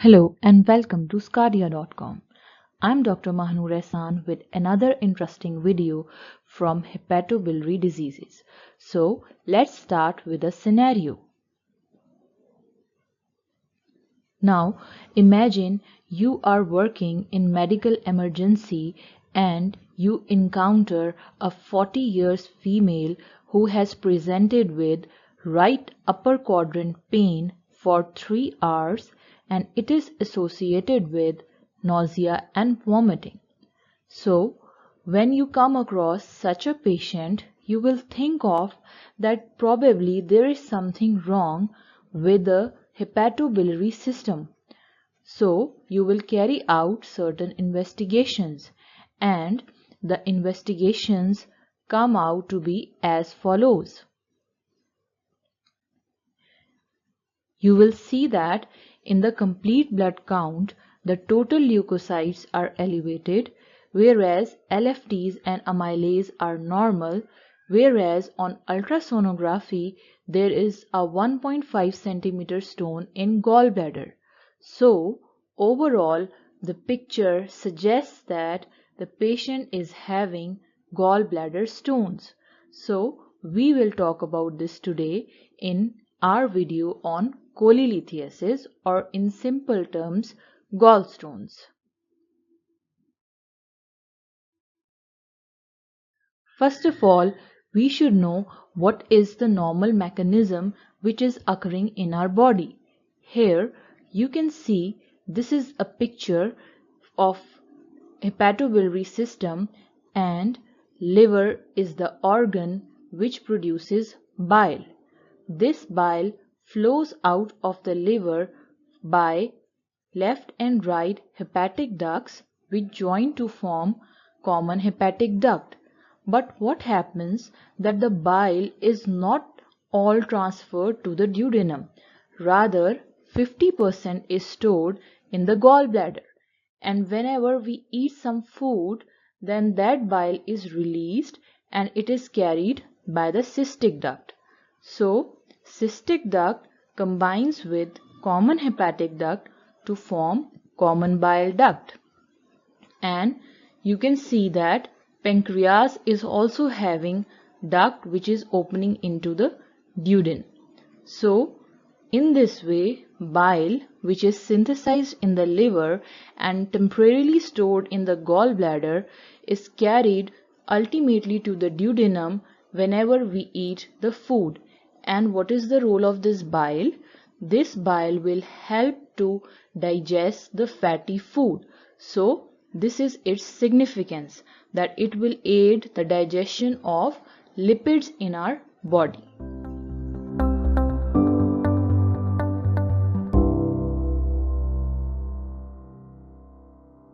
Hello and welcome to sqadia.com. I'm Dr. Mahnur Ehsan with another interesting video from hepatobiliary diseases. So let's start with a scenario. Now imagine you are working in medical emergency and you encounter a 40 years female who has presented with right upper quadrant pain for 3 hours and it is associated with nausea and vomiting. So, when you come across such a patient, you will think of that probably there is something wrong with the hepatobiliary system. So, you will carry out certain investigations and the investigations come out to be as follows. You will see that in the complete blood count, the total leukocytes are elevated, whereas LFTs and amylase are normal, whereas on ultrasonography there is a 1.5 cm stone in gallbladder. So, overall, the picture suggests that the patient is having gallbladder stones. So, we will talk about this today in our video on cholelithiasis, or in simple terms, gallstones. First of all, we should know what is the normal mechanism which is occurring in our body. Here you can see this is a picture of hepatobiliary system, and liver is the organ which produces bile. This bile flows out of the liver by left and right hepatic ducts which join to form common hepatic duct. But what happens that the bile is not all transferred to the duodenum. Rather, 50% is stored in the gallbladder. And whenever we eat some food, then that bile is released and it is carried by the cystic duct. So, cystic duct combines with common hepatic duct to form common bile duct. And you can see that pancreas is also having duct which is opening into the duodenum. So, in this way, bile, which is synthesized in the liver and temporarily stored in the gallbladder, is carried ultimately to the duodenum whenever we eat the food. And what is the role of this bile? This bile will help to digest the fatty food. So, this is its significance, that it will aid the digestion of lipids in our body.